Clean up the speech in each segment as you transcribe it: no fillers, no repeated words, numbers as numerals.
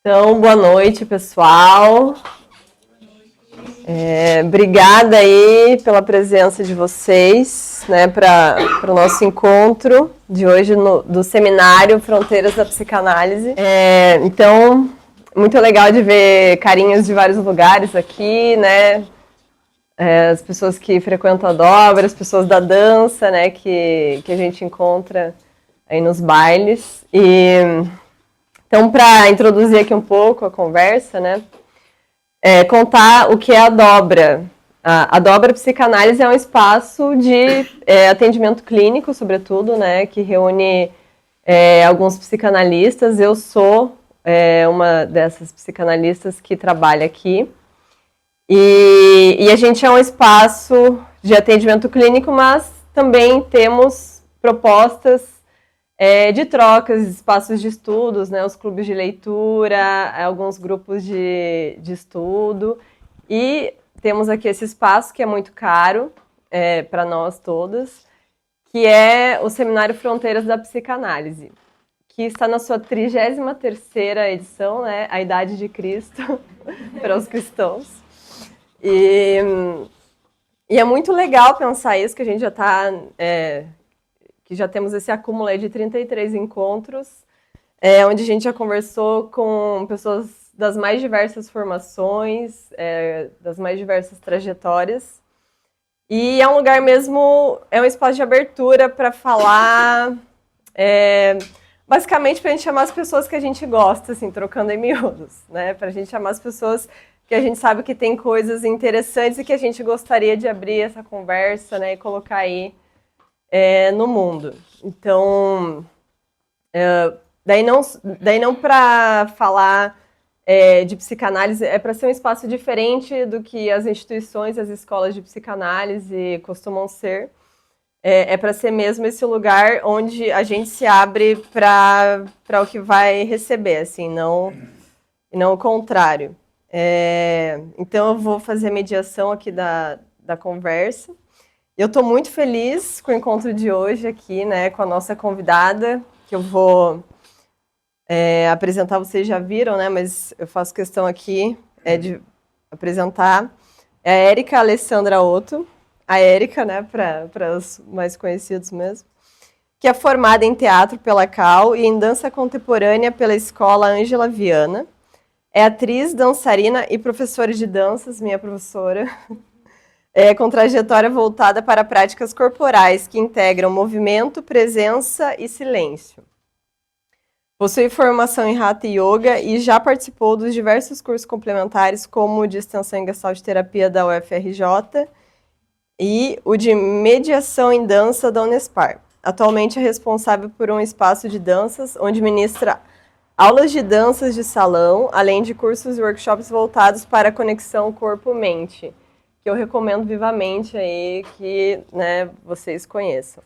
Então, boa noite, pessoal. Obrigada aí pela presença de vocês, né, para o nosso encontro de hoje do seminário Fronteiras da Psicanálise. Então, muito legal de ver carinhas de vários lugares aqui, né? As pessoas que frequentam a dobra, as pessoas da dança, né, que a gente encontra aí nos bailes. Então, para introduzir aqui um pouco a conversa, né, contar o que é a dobra. A dobra psicanálise é um espaço de atendimento clínico, sobretudo, né, que reúne alguns psicanalistas. Eu sou uma dessas psicanalistas que trabalha aqui. E a gente é um espaço de atendimento clínico, mas também temos propostas de trocas, espaços de estudos, né, os clubes de leitura, alguns grupos de estudo. E temos aqui esse espaço que é muito caro para nós todos, que é o Seminário Fronteiras da Psicanálise, que está na sua 33ª edição, né, a Idade de Cristo, para os cristãos. E é muito legal pensar isso, que a gente já está... que já temos esse acúmulo aí de 33 encontros, onde a gente já conversou com pessoas das mais diversas formações, das mais diversas trajetórias. E é um lugar mesmo, é um espaço de abertura para falar, basicamente para a gente chamar as pessoas que a gente gosta, assim, trocando em miúdos, né? Para a gente chamar as pessoas que a gente sabe que tem coisas interessantes e que a gente gostaria de abrir essa conversa, né, e colocar aí no mundo. Então, daí não para falar de psicanálise, é para ser um espaço diferente do que as instituições, as escolas de psicanálise costumam ser. É para ser mesmo esse lugar onde a gente se abre para o que vai receber, assim, não o contrário. Então, eu vou fazer a mediação aqui da conversa. Eu estou muito feliz com o encontro de hoje aqui, né, com a nossa convidada, que eu vou apresentar, vocês já viram, né, mas eu faço questão aqui de apresentar. É a Érica Alessandra Otto, a Érica, né, para os mais conhecidos mesmo, que é formada em teatro pela CAU e em dança contemporânea pela Escola Ângela Viana. É atriz, dançarina e professora de danças, minha professora. Com trajetória voltada para práticas corporais que integram movimento, presença e silêncio. Possui formação em Hatha Yoga e já participou dos diversos cursos complementares, como o de extensão em Gestalt terapia da UFRJ e o de mediação em dança da Unespar. Atualmente é responsável por um espaço de danças, onde ministra aulas de danças de salão, além de cursos e workshops voltados para a conexão corpo-mente, que eu recomendo vivamente aí que, né, vocês conheçam.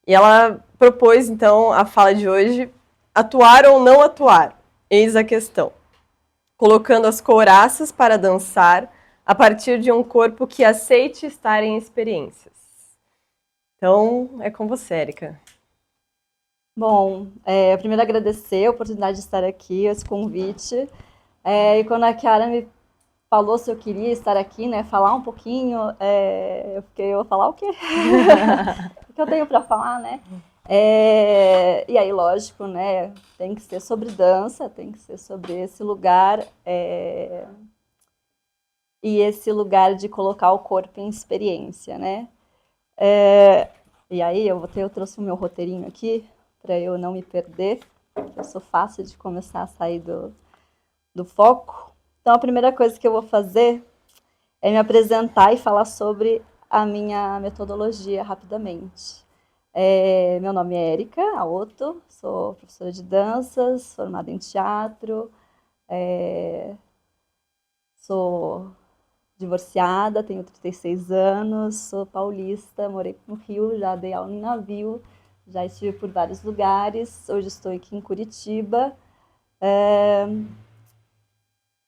E ela propôs, então, a fala de hoje, atuar ou não atuar, eis a questão. Colocando as couraças para dançar a partir de um corpo que aceite estar em experiências. Então, é com você, Érica. Bom, primeiro agradecer a oportunidade de estar aqui, esse convite. E quando a Chiara me falou se eu queria estar aqui, né, falar um pouquinho, eu fiquei, eu vou falar o quê? O que eu tenho para falar, né? E aí, lógico, né, tem que ser sobre dança, tem que ser sobre esse lugar, e esse lugar de colocar o corpo em experiência, né? E aí, eu trouxe o meu roteirinho aqui, para eu não me perder, eu sou fácil de começar a sair do foco. Então, a primeira coisa que eu vou fazer é me apresentar e falar sobre a minha metodologia rapidamente. Meu nome é Érica Otto, sou professora de danças, formada em teatro, sou divorciada, tenho 36 anos, sou paulista, morei no Rio, já dei aula em navio, já estive por vários lugares, hoje estou aqui em Curitiba.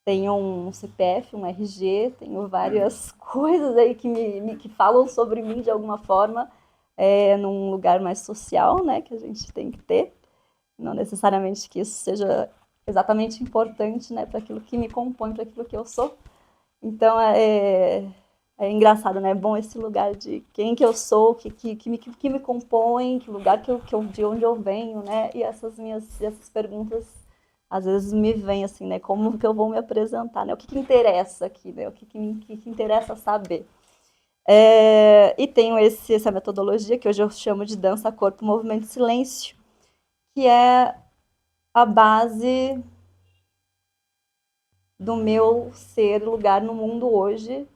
Tenho um CPF, um RG, tenho várias coisas aí que falam sobre mim de alguma forma, num lugar mais social, né, que a gente tem que ter. Não necessariamente que isso seja exatamente importante, né, para aquilo que me compõe, para aquilo que eu sou. Então, é engraçado, né? É bom esse lugar de quem que eu sou, que me compõe, que lugar de onde eu venho, né? E essas perguntas às vezes me vêm assim, né? Como que eu vou me apresentar, né? O que interessa aqui, né? Que interessa saber. E tenho essa metodologia que hoje eu chamo de dança, corpo, movimento e silêncio, que é a base do meu ser, lugar no mundo hoje,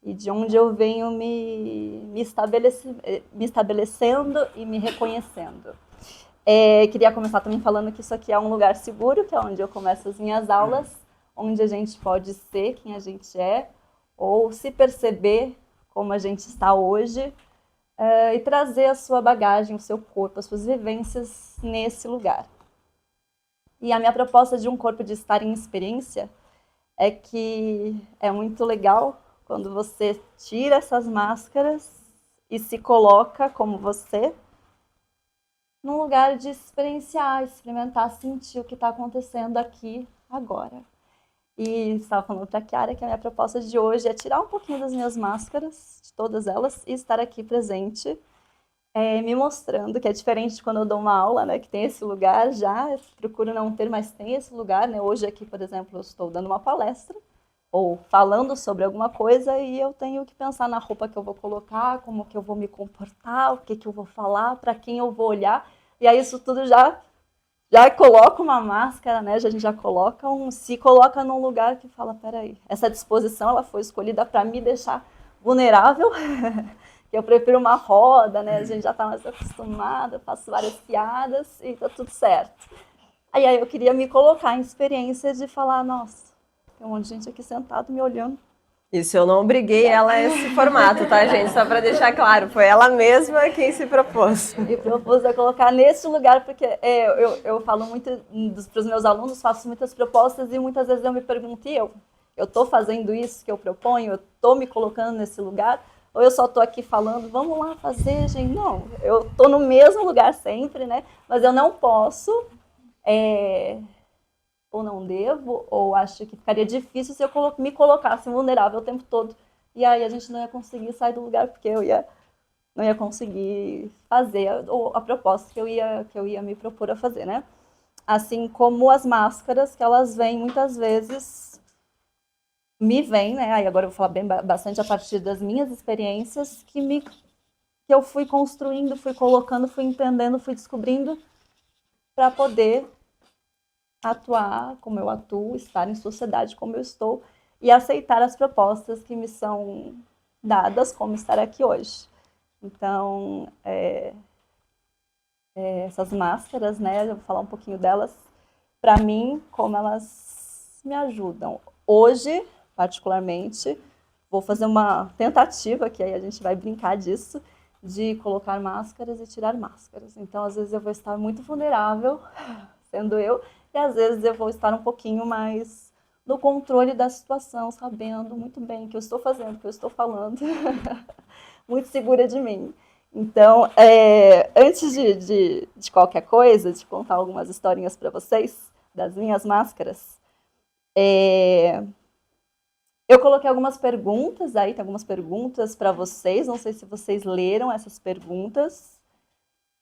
e de onde eu venho me estabelecendo e me reconhecendo. Queria começar também falando que isso aqui é um lugar seguro, que é onde eu começo as minhas aulas, onde a gente pode ser quem a gente é, ou se perceber como a gente está hoje, e trazer a sua bagagem, o seu corpo, as suas vivências nesse lugar. E a minha proposta de um corpo de estar em experiência é que é muito legal quando você tira essas máscaras e se coloca como você, num lugar de experienciar, experimentar, sentir o que está acontecendo aqui, agora. E estava falando para a Chiara que a minha proposta de hoje é tirar um pouquinho das minhas máscaras, de todas elas, e estar aqui presente, me mostrando que é diferente de quando eu dou uma aula, né, que tem esse lugar já, eu procuro não ter, mas tem esse lugar, né? Hoje aqui, por exemplo, eu estou dando uma palestra, ou falando sobre alguma coisa, e eu tenho que pensar na roupa que eu vou colocar, como que eu vou me comportar, o que eu vou falar, para quem eu vou olhar, e aí isso tudo já coloca uma máscara, né? A gente já se coloca num lugar que fala, peraí, essa disposição ela foi escolhida para me deixar vulnerável, que eu prefiro uma roda, né? A gente já está mais acostumada, faço várias piadas e tá tudo certo. Aí eu queria me colocar em experiência de falar, nossa, tem um monte de gente aqui sentado me olhando. Isso, eu não obriguei ela a esse formato, tá, gente? Só para deixar claro, foi ela mesma quem se propôs. E propôs a colocar nesse lugar, porque eu falo muito para os meus alunos, faço muitas propostas e muitas vezes eu me pergunto, eu estou fazendo isso que eu proponho, eu estou me colocando nesse lugar, ou eu só estou aqui falando, vamos lá fazer, gente? Não, eu estou no mesmo lugar sempre, né? Mas eu não posso, ou não devo, ou acho que ficaria difícil se eu me colocasse vulnerável o tempo todo. E aí a gente não ia conseguir sair do lugar, porque não ia conseguir fazer a proposta que eu ia me propor a fazer, né? Assim como as máscaras, que elas vêm muitas vezes, me vêm, né? Aí agora eu vou falar bastante a partir das minhas experiências, que eu fui construindo, fui colocando, fui entendendo, fui descobrindo, para poder atuar como eu atuo, estar em sociedade como eu estou, e aceitar as propostas que me são dadas, como estar aqui hoje. Então, essas máscaras, né, eu vou falar um pouquinho delas, para mim, como elas me ajudam. Hoje, particularmente, vou fazer uma tentativa, que aí a gente vai brincar disso, de colocar máscaras e tirar máscaras. Então, às vezes eu vou estar muito vulnerável, sendo eu, e às vezes eu vou estar um pouquinho mais no controle da situação, sabendo muito bem o que eu estou fazendo, o que eu estou falando, muito segura de mim. Então, antes de qualquer coisa, de contar algumas historinhas para vocês, das minhas máscaras, eu coloquei algumas perguntas, aí tem algumas perguntas para vocês, não sei se vocês leram essas perguntas,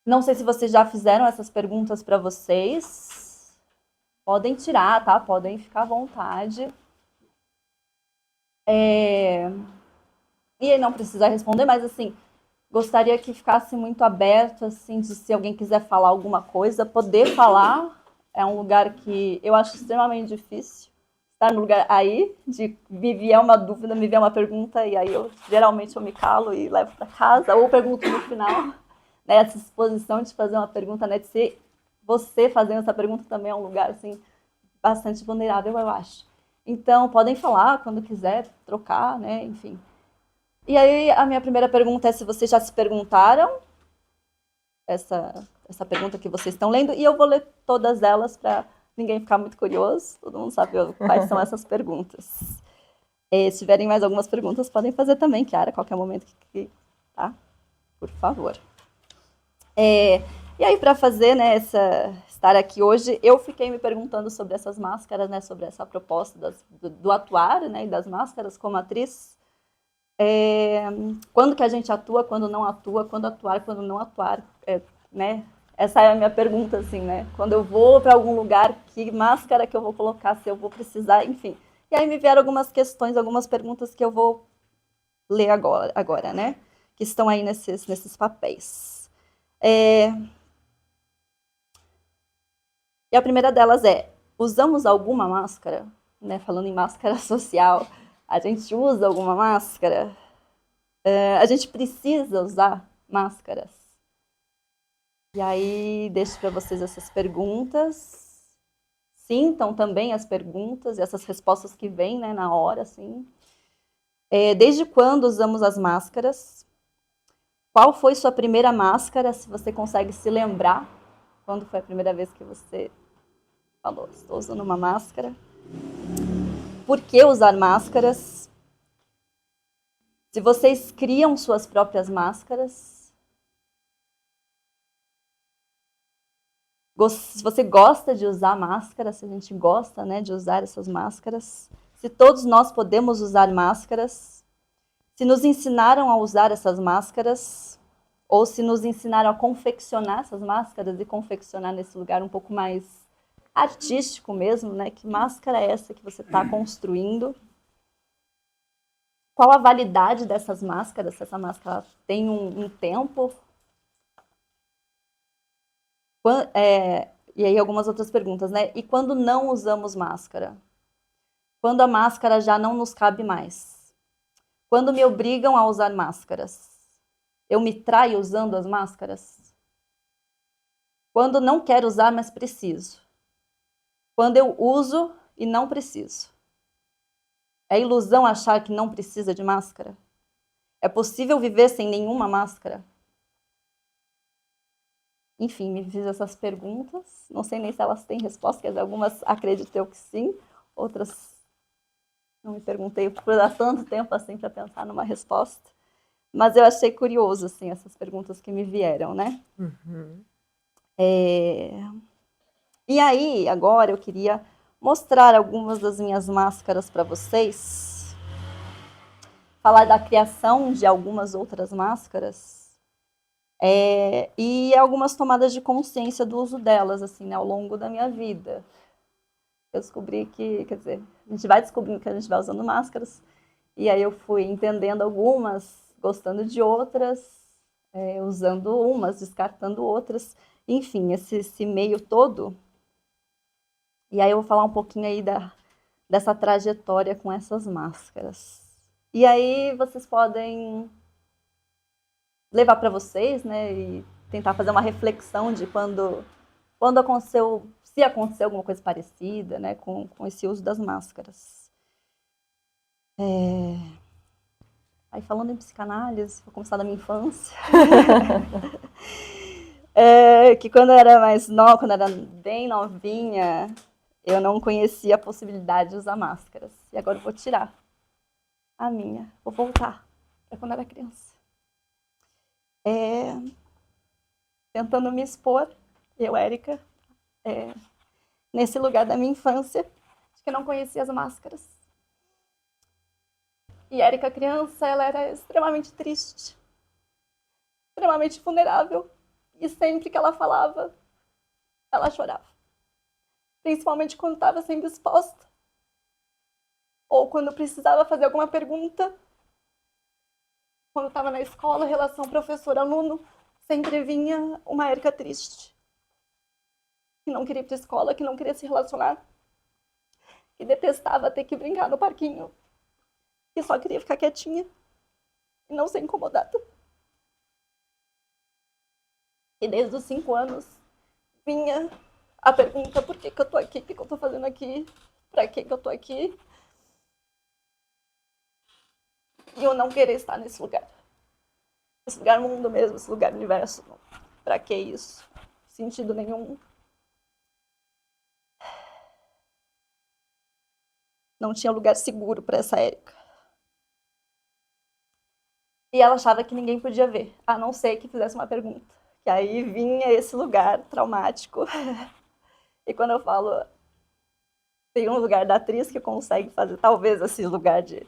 não sei se vocês já fizeram essas perguntas para vocês, podem tirar, tá? Podem ficar à vontade. E aí não precisa responder, mas assim, gostaria que ficasse muito aberto, assim, de se alguém quiser falar alguma coisa, poder falar. É um lugar que eu acho extremamente difícil. Estar no lugar aí, de me vier uma dúvida, me vier uma pergunta, e aí geralmente eu me calo e levo para casa, ou pergunto no final. Né, essa disposição de fazer uma pergunta, né, de ser você fazendo essa pergunta também é um lugar, assim, bastante vulnerável, eu acho. Então, podem falar quando quiser, trocar, né, enfim. E aí, a minha primeira pergunta é se vocês já se perguntaram essa pergunta que vocês estão lendo, e eu vou ler todas elas para ninguém ficar muito curioso, todo mundo sabe quais são essas perguntas. Se tiverem mais algumas perguntas, podem fazer também, Chiara, a qualquer momento, tá? Por favor. E aí, para fazer, né, estar aqui hoje. Eu fiquei me perguntando sobre essas máscaras, né, sobre essa proposta do atuar, né, e das máscaras como atriz. Quando que a gente atua, quando não atua, quando atuar, quando não atuar, né? Essa é a minha pergunta, assim, né? Quando eu vou para algum lugar, que máscara que eu vou colocar, se eu vou precisar, enfim. E aí me vieram algumas questões, algumas perguntas que eu vou ler agora, né? Que estão aí nesses papéis. E a primeira delas é: usamos alguma máscara? Né? Falando em máscara social, a gente usa alguma máscara? A gente precisa usar máscaras? E aí, deixo para vocês essas perguntas. Sintam também as perguntas e essas respostas que vêm, né, na hora, assim. Desde quando usamos as máscaras? Qual foi sua primeira máscara, se você consegue se lembrar? Quando foi a primeira vez que você falou, estou usando uma máscara? Por que usar máscaras? Se vocês criam suas próprias máscaras? Se você gosta de usar máscara, se a gente gosta, né, de usar essas máscaras? Se todos nós podemos usar máscaras? Se nos ensinaram a usar essas máscaras? Ou se nos ensinaram a confeccionar essas máscaras e confeccionar nesse lugar um pouco mais artístico mesmo, né? Que máscara é essa que você está construindo? Qual a validade dessas máscaras? Se essa máscara tem um tempo? E aí algumas outras perguntas, né? E quando não usamos máscara? Quando a máscara já não nos cabe mais? Quando me obrigam a usar máscaras? Eu me traio usando as máscaras? Quando não quero usar, mas preciso? Quando eu uso e não preciso? É ilusão achar que não precisa de máscara? É possível viver sem nenhuma máscara? Enfim, me fiz essas perguntas. Não sei nem se elas têm resposta, quer dizer, algumas acredito eu que sim, outras não me perguntei por dar tanto tempo assim para pensar numa resposta. Mas eu achei curioso, assim, essas perguntas que me vieram, né? Uhum. E aí, agora eu queria mostrar algumas das minhas máscaras para vocês. Falar da criação de algumas outras máscaras. E algumas tomadas de consciência do uso delas, assim, né, ao longo da minha vida. Eu descobri que, quer dizer, a gente vai descobrindo que a gente vai usando máscaras. E aí eu fui entendendo algumas, gostando de outras, usando umas, descartando outras. Enfim, esse meio todo. E aí eu vou falar um pouquinho aí dessa trajetória com essas máscaras. E aí vocês podem levar para vocês, né, e tentar fazer uma reflexão de quando aconteceu, se aconteceu alguma coisa parecida, né, com esse uso das máscaras. Aí falando em psicanálise, vou começar da minha infância. Que quando eu era mais nova, quando eu era bem novinha, eu não conhecia a possibilidade de usar máscaras. E agora eu vou tirar a minha, vou voltar para quando eu era criança. Tentando me expor, eu, Érica, nesse lugar da minha infância, de que eu não conhecia as máscaras. E Érica, criança, ela era extremamente triste, extremamente vulnerável. E sempre que ela falava, ela chorava. Principalmente quando estava sendo exposta. Ou quando precisava fazer alguma pergunta. Quando estava na escola, relação professor-aluno, sempre vinha uma Érica triste. Que não queria ir para a escola, que não queria se relacionar. Que detestava ter que brincar no parquinho. Que só queria ficar quietinha e não ser incomodada. E desde os 5 anos vinha a pergunta: por que eu tô aqui? O que eu tô fazendo aqui? Pra que eu tô aqui? E eu não querer estar nesse lugar. Esse lugar mundo mesmo, esse lugar universo. Pra que isso? Sentido nenhum. Não tinha lugar seguro para essa Érica. E ela achava que ninguém podia ver, a não ser que fizesse uma pergunta. Que aí vinha esse lugar traumático E quando eu falo, tem um lugar da atriz que consegue fazer, talvez esse lugar de...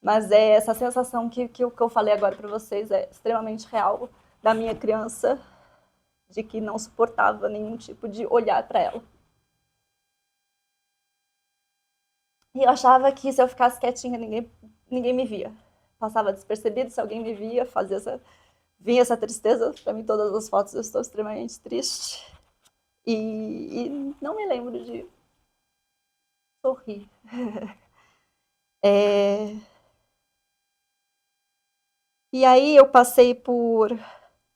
Mas é essa sensação que eu falei agora para vocês é extremamente real da minha criança, de que não suportava nenhum tipo de olhar para ela. E eu achava que se eu ficasse quietinha, ninguém me via. Passava despercebido, se alguém me via, vinha essa tristeza. Para mim, todas as fotos eu estou extremamente triste. E não me lembro de sorrir. E aí eu passei por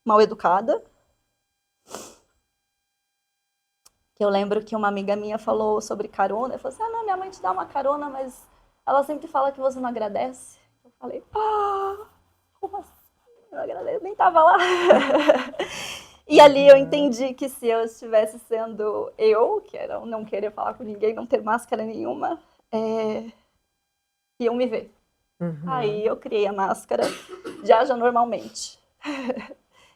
mal educada. Que eu lembro que uma amiga minha falou sobre carona. Eu falei assim, não, minha mãe te dá uma carona, mas ela sempre fala que você não agradece. Eu falei, como assim? Eu agradeço, nem tava lá. E ali eu entendi que se eu estivesse sendo eu, que era não querer falar com ninguém, não ter máscara nenhuma, iam me ver. Aí eu criei a máscara de Haja Normalmente.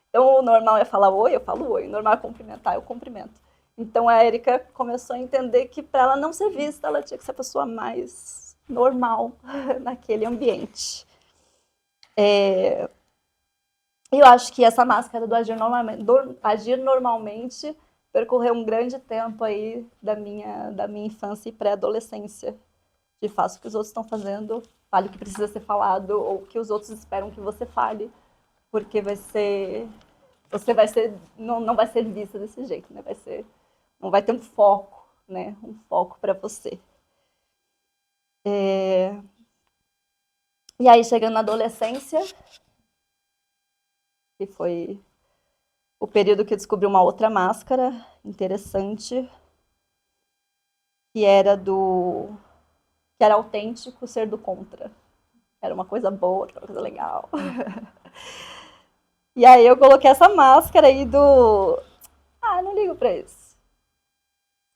Então o normal é falar oi, eu falo oi. O normal é cumprimentar, eu cumprimento. Então a Erika começou a entender que para ela não ser vista, ela tinha que ser a pessoa mais normal naquele ambiente. Eu acho que essa máscara do agir normalmente percorreu um grande tempo aí da minha infância e pré-adolescência. De faço o que os outros estão fazendo, fale o que precisa ser falado, ou o que os outros esperam que você fale, porque você vai ser, não vai ser vista desse jeito, né? Não vai ter um foco, né? Um foco para você. E aí, chegando na adolescência, que foi o período que eu descobri uma outra máscara interessante, que era autêntico ser do contra. Era uma coisa boa, uma coisa legal. E aí eu coloquei essa máscara aí não ligo pra isso.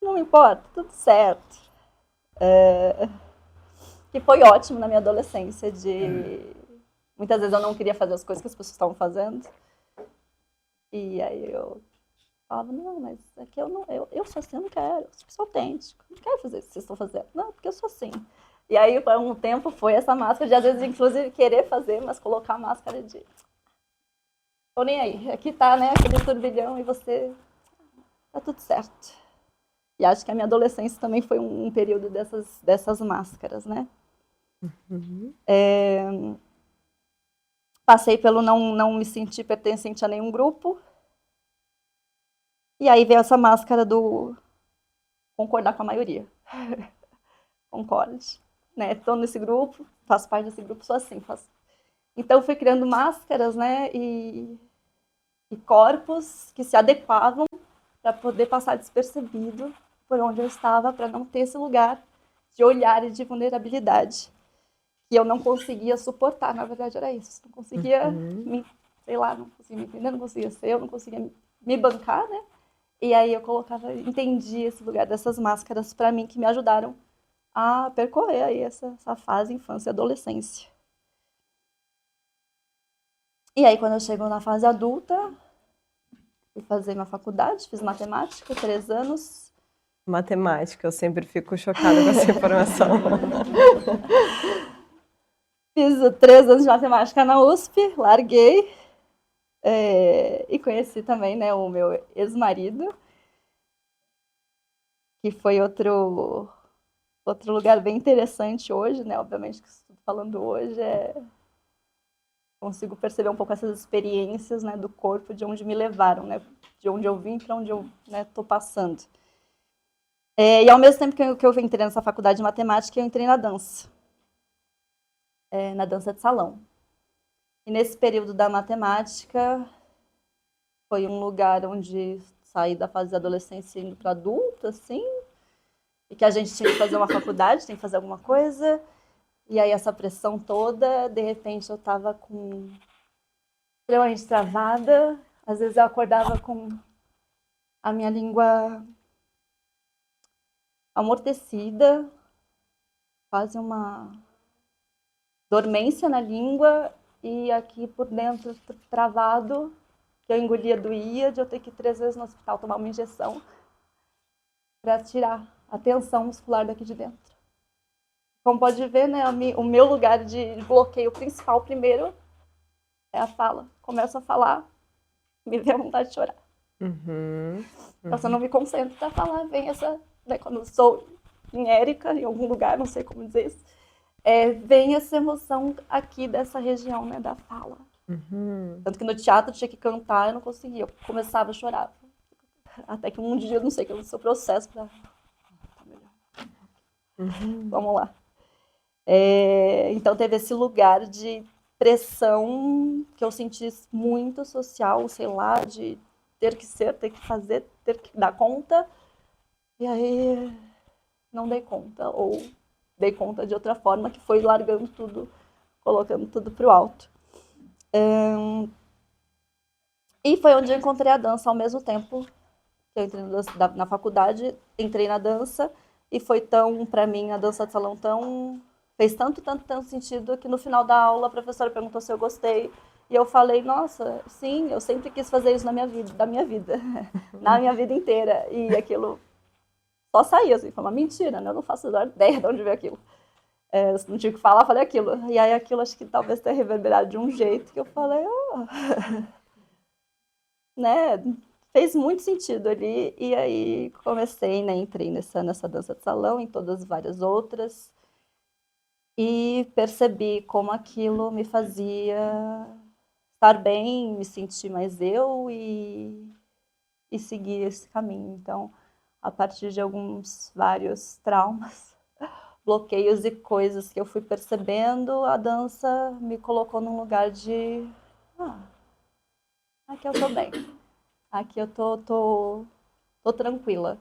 Não me importa, tudo certo. Que foi ótimo na minha adolescência muitas vezes eu não queria fazer as coisas que as pessoas estavam fazendo. E aí eu falava, não, mas aqui eu sou assim, eu não quero, eu sou autêntico, eu não quero fazer isso que vocês estão fazendo. Não, porque eu sou assim. E aí, por um tempo, foi essa máscara de, às vezes, inclusive, querer fazer, mas colocar a máscara de... Tô nem aí. Aqui tá, né, aquele turbilhão e você... Tá tudo certo. E acho que a minha adolescência também foi um período dessas máscaras, né? Passei pelo não me sentir pertencente a nenhum grupo. E aí veio essa máscara do concordar com a maioria. Concorde. Né? Estou nesse grupo, faço parte desse grupo, sou assim. Então fui criando máscaras, né? E corpos que se adequavam para poder passar despercebido por onde eu estava, para não ter esse lugar de olhar e de vulnerabilidade que eu não conseguia suportar. Na verdade era isso. Não conseguia não conseguia me entender, não conseguia ser, eu não conseguia me bancar, né? E aí eu entendi esse lugar dessas máscaras para mim que me ajudaram a percorrer aí essa fase infância e adolescência. E aí quando eu chego na fase adulta, fui fazer minha faculdade, fiz matemática, 3 anos. Matemática, eu sempre fico chocada com essa informação. Fiz 3 anos de matemática na USP, larguei. E conheci também, né, o meu ex-marido, que foi outro lugar bem interessante hoje, né? Obviamente que estou falando hoje consigo perceber um pouco essas experiências, né, do corpo, de onde me levaram, né? De onde eu vim para onde eu estou passando. E ao mesmo tempo que eu entrei nessa faculdade de matemática, eu entrei na dança. Na dança de salão. E nesse período da matemática, foi um lugar onde saí da fase da adolescência indo para adulto, assim, e que a gente tinha que fazer uma faculdade, tinha que fazer alguma coisa, e aí essa pressão toda, de repente eu estava extremamente travada, às vezes eu acordava com a minha língua amortecida, quase uma dormência na língua, e aqui por dentro travado, que eu engolia, doía, de eu ter que ir 3 vezes no hospital tomar uma injeção para tirar a tensão muscular daqui de dentro. Como pode ver, né, o meu lugar de bloqueio principal primeiro é a fala. Começo a falar, me vem a vontade de chorar. Então, se eu não me concentro para falar, vem essa... Né, quando eu sou em Érica, em algum lugar, não sei como dizer isso, vem essa emoção aqui dessa região, né, da fala. Tanto que no teatro eu tinha que cantar, eu não conseguia. Eu começava a chorar. Até que um dia, não sei, que é o seu processo para... Tá melhor. Vamos lá. Então teve esse lugar de pressão que eu senti muito social, sei lá, de ter que ser, ter que fazer, ter que dar conta. E aí não dei conta, ou dei conta de outra forma, que foi largando tudo, colocando tudo pro alto. E foi onde eu encontrei a dança ao mesmo tempo que eu entrei na faculdade, entrei na dança, e foi tão, para mim, a dança de salão fez tanto sentido que no final da aula a professora perguntou se eu gostei, e eu falei, nossa, sim, eu sempre quis fazer isso na minha vida, na minha vida inteira, e aquilo só saiu, assim, foi uma mentira, né? Eu não faço a ideia de onde veio aquilo. Não tinha o que falar, falei aquilo. E aí aquilo acho que talvez tenha reverberado de um jeito que eu falei, né? Fez muito sentido ali, e aí comecei, né? Entrei nessa dança de salão, em todas várias outras, e percebi como aquilo me fazia estar bem, me sentir mais eu e seguir esse caminho. Então, a partir de vários traumas, bloqueios e coisas que eu fui percebendo, a dança me colocou num lugar de aqui eu tô bem, aqui eu tô tranquila.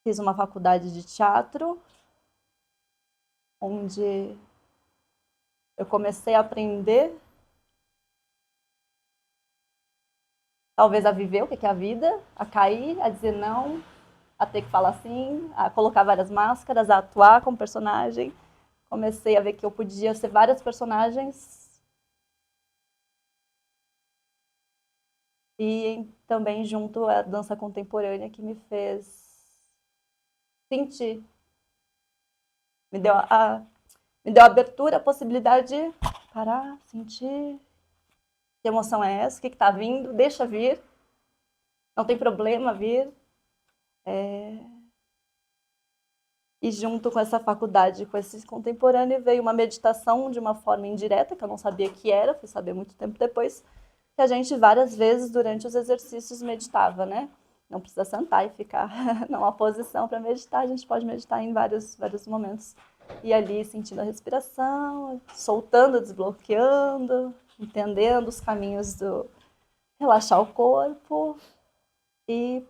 Fiz uma faculdade de teatro, onde eu comecei a aprender, talvez a viver o que é a vida, a cair, a dizer não, a ter que falar sim, a colocar várias máscaras, a atuar como personagem. Comecei a ver que eu podia ser várias personagens. E também junto à dança contemporânea, que me fez sentir. Me deu a abertura, a possibilidade de parar, sentir. Que emoção é essa? O que está vindo? Deixa vir. Não tem problema vir. E junto com essa faculdade, com esse contemporâneo, veio uma meditação de uma forma indireta, que eu não sabia que era, fui saber muito tempo depois, que a gente várias vezes durante os exercícios meditava, né? Não precisa sentar e ficar numa posição para meditar, a gente pode meditar em vários momentos. E ali sentindo a respiração, soltando, desbloqueando, entendendo os caminhos do relaxar o corpo e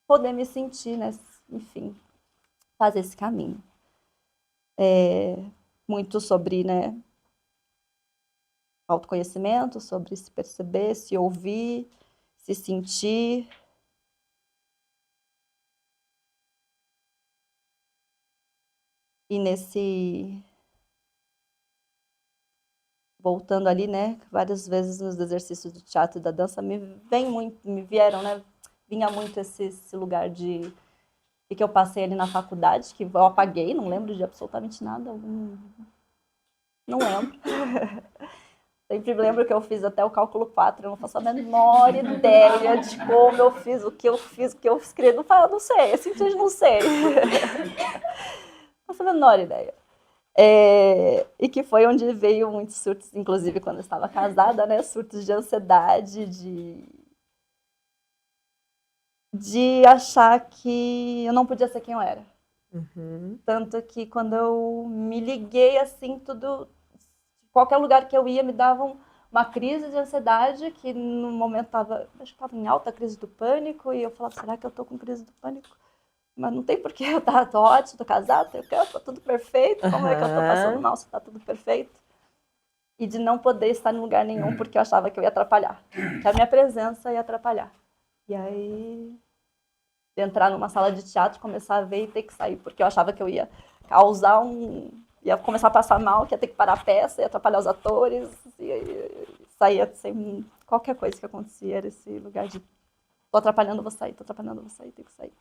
poder me sentir, né? Enfim, fazer esse caminho. Muito sobre, né, autoconhecimento, sobre se perceber, se ouvir, se sentir. E voltando ali, né, várias vezes nos exercícios do teatro e da dança, vinha muito esse lugar de que eu passei ali na faculdade, que eu apaguei, não lembro de absolutamente nada, não lembro. Sempre lembro que eu fiz até o cálculo 4, eu não faço a menor ideia de como eu fiz, o que eu escrevi, não sei, eu simplesmente não sei. Não faço a menor ideia. E que foi onde veio muitos surtos, inclusive quando eu estava casada, né, surtos de ansiedade, de achar que eu não podia ser quem eu era. Tanto que quando eu me liguei, assim, qualquer lugar que eu ia me dava uma crise de ansiedade, que no momento acho que estava em alta crise do pânico, e eu falava, será que eu estou com crise do pânico? Mas não tem porquê, eu tô ótima, tô casada, tenho campo, tá tudo perfeito, como é que eu tô passando mal se tá tudo perfeito? E de não poder estar em lugar nenhum, porque eu achava que eu ia atrapalhar, que a minha presença ia atrapalhar. E aí, de entrar numa sala de teatro, começar a ver e ter que sair, porque eu achava que eu ia causar ia começar a passar mal, que ia ter que parar a peça, ia atrapalhar os atores, e saía sem qualquer coisa que acontecia era esse lugar de tô atrapalhando, vou sair, tenho que sair.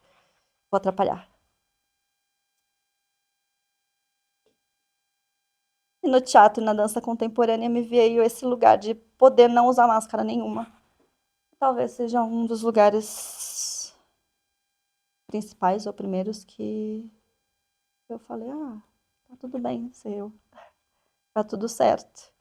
Vou atrapalhar. E no teatro e na dança contemporânea me veio esse lugar de poder não usar máscara nenhuma. Talvez seja um dos lugares principais ou primeiros que eu falei, tá tudo bem ser eu. Tá tudo certo.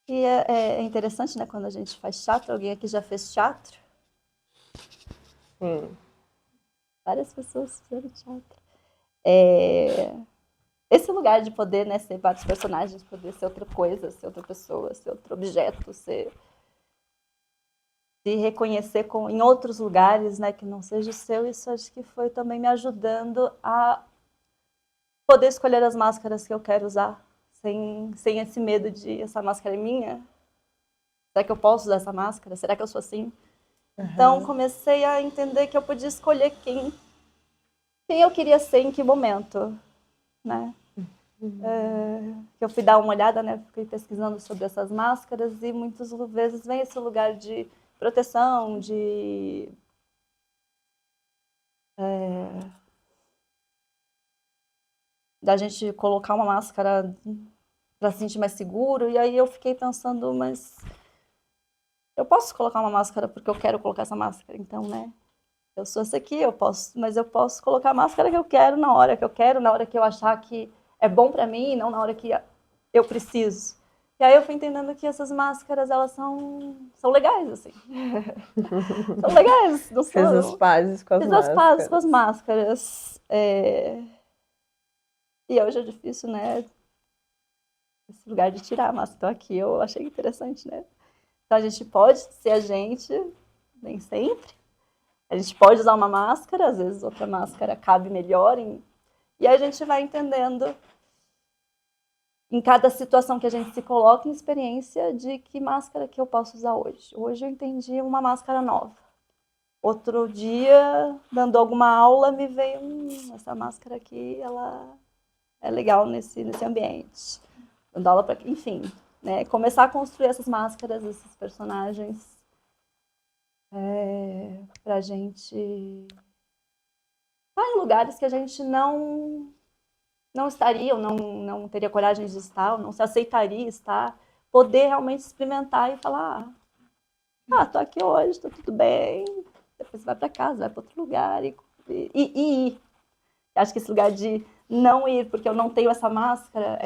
E é interessante, né, quando a gente faz teatro. Alguém aqui já fez teatro? Sim. Várias pessoas fizeram teatro. Esse lugar de poder, né, ser vários personagens, poder ser outra coisa, ser outra pessoa, ser outro objeto, se reconhecer em outros lugares, né, que não seja o seu, isso acho que foi também me ajudando a poder escolher as máscaras que eu quero usar, sem esse medo de essa máscara é minha. Será que eu posso usar essa máscara? Será que eu sou assim? Então, comecei a entender que eu podia escolher quem eu queria ser em que momento, né? Eu fui dar uma olhada, né? Fiquei pesquisando sobre essas máscaras e muitas vezes vem esse lugar de proteção, da gente colocar uma máscara para se sentir mais seguro. E aí eu fiquei pensando, mas eu posso colocar uma máscara porque eu quero colocar essa máscara, então, né? Eu sou essa aqui, mas eu posso colocar a máscara que eu quero, na hora que eu quero, na hora que eu achar que é bom para mim, não na hora que eu preciso. E aí eu fui entendendo que essas máscaras, elas são legais, assim. São legais. Não Fiz as pazes com as máscaras. Fiz as pazes com as máscaras. E hoje é difícil, né? Esse lugar de tirar a máscara. Então aqui eu achei interessante, né? Então a gente pode ser a gente, nem sempre. A gente pode usar uma máscara, às vezes outra máscara cabe melhor. E aí a gente vai entendendo em cada situação que a gente se coloca em experiência de que máscara que eu posso usar hoje. Hoje eu entendi uma máscara nova. Outro dia, dando alguma aula, me veio, essa máscara aqui, ela é legal nesse ambiente. Dando aula para, enfim, né? Começar a construir essas máscaras, esses personagens, pra gente estar em lugares que a gente não estaria, ou não teria coragem de estar, ou não se aceitaria estar, poder realmente experimentar e falar, tô aqui hoje, tá tudo bem, depois você vai para casa, vai para outro lugar e ir. Acho que esse lugar de não ir, porque eu não tenho essa máscara,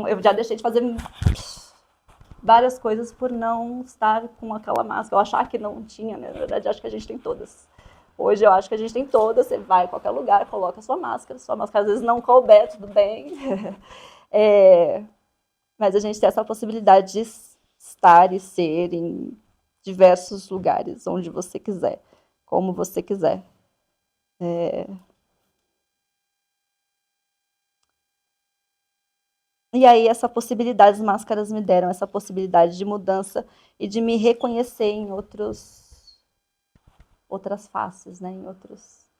eu já deixei de fazer várias coisas por não estar com aquela máscara, eu achar que não tinha, né? Na verdade, acho que a gente tem todas. Hoje eu acho que a gente tem todas, você vai em qualquer lugar, coloca a sua máscara às vezes não couber, tudo bem. Mas a gente tem essa possibilidade de estar e ser em diversos lugares, onde você quiser, como você quiser. E aí essa possibilidade, as máscaras me deram essa possibilidade de mudança e de me reconhecer em outras faces, né? Em outros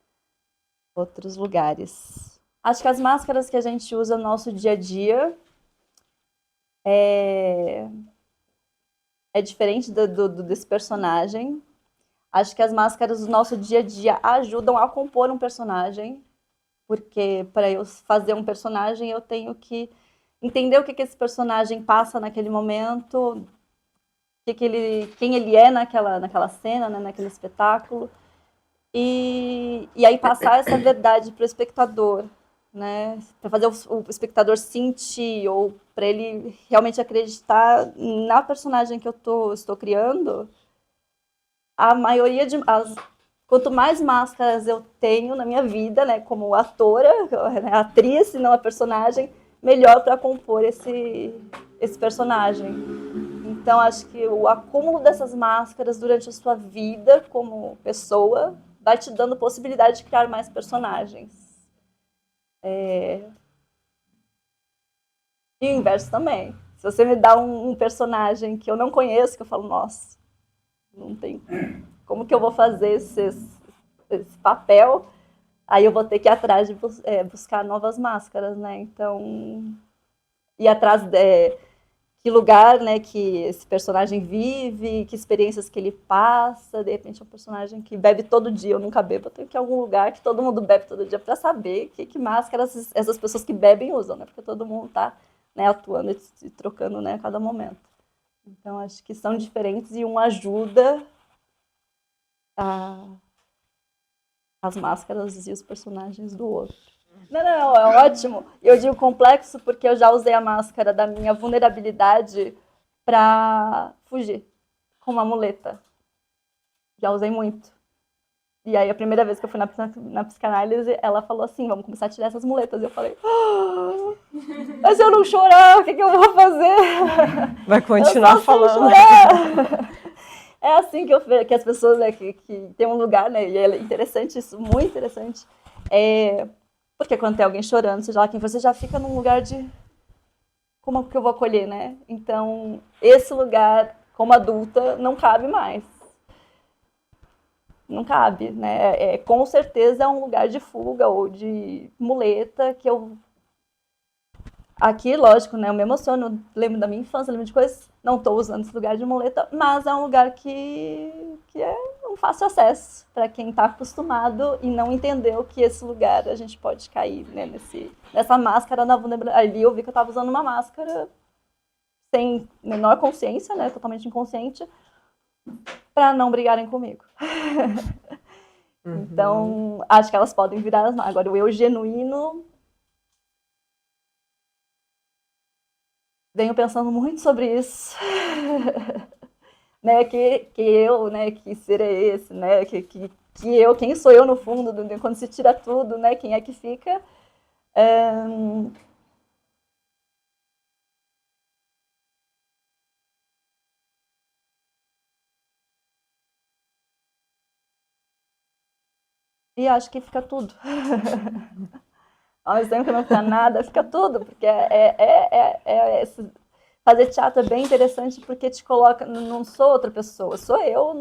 lugares. Acho que as máscaras que a gente usa no nosso dia a dia é diferente desse personagem. Acho que as máscaras do nosso dia a dia ajudam a compor um personagem, porque para eu fazer um personagem eu tenho que entender o que esse personagem passa naquele momento, quem ele é naquela cena, né, naquele espetáculo, e aí passar essa verdade para o espectador, né, para fazer o espectador sentir, ou para ele realmente acreditar na personagem que eu estou criando. A maioria quanto mais máscaras eu tenho na minha vida, né, como atora, né, atriz, e não a personagem, melhor para compor esse personagem. Então, acho que o acúmulo dessas máscaras durante a sua vida como pessoa vai te dando possibilidade de criar mais personagens. E o inverso também. Se você me dá um personagem que eu não conheço, que eu falo, nossa, não tem como que eu vou fazer esse papel, Aí eu vou ter que ir atrás de buscar novas máscaras, né? Então, ir atrás de que lugar, né, que esse personagem vive, que experiências que ele passa. De repente é um personagem que bebe todo dia, eu nunca bebo, eu tenho que ir a algum lugar que todo mundo bebe todo dia para saber que máscaras essas pessoas que bebem usam, né? Porque todo mundo tá, né, atuando e trocando, né, a cada momento. Então acho que são diferentes e um ajuda as máscaras e os personagens do outro. Não, é ótimo. Eu digo complexo porque eu já usei a máscara da minha vulnerabilidade para fugir com uma muleta. Já usei muito. E aí a primeira vez que eu fui na psicanálise, ela falou assim, vamos começar a tirar essas muletas. E eu falei, mas se eu não chorar, o que eu vou fazer? Vai continuar falando. É assim que as pessoas, né, que tem um lugar, né, e é interessante isso, muito interessante, porque quando tem alguém chorando, seja lá quem for, você já fica num lugar de como que eu vou acolher, né? Então, esse lugar, como adulta, não cabe mais. Não cabe, né? Com certeza é um lugar de fuga ou de muleta que eu... Aqui, lógico, né? Eu me emociono, lembro da minha infância, lembro de coisas. Não estou usando esse lugar de muleta, mas é um lugar que é um fácil acesso para quem está acostumado e não entendeu que esse lugar a gente pode cair, né? Nessa máscara na vulnerabilidade. Ali eu vi que eu estava usando uma máscara sem menor consciência, né? Totalmente inconsciente, para não brigarem comigo. Então, acho que elas podem virar as máscaras. Agora, o eu genuíno... Venho pensando muito sobre isso, né? Que eu, né? Que ser é esse, né? Que eu, quem sou eu no fundo, quando se tira tudo, né? Quem é que fica? E acho que fica tudo. Ao mesmo tempo que não fica nada, fica tudo, porque fazer teatro é bem interessante porque te coloca, não sou outra pessoa, sou eu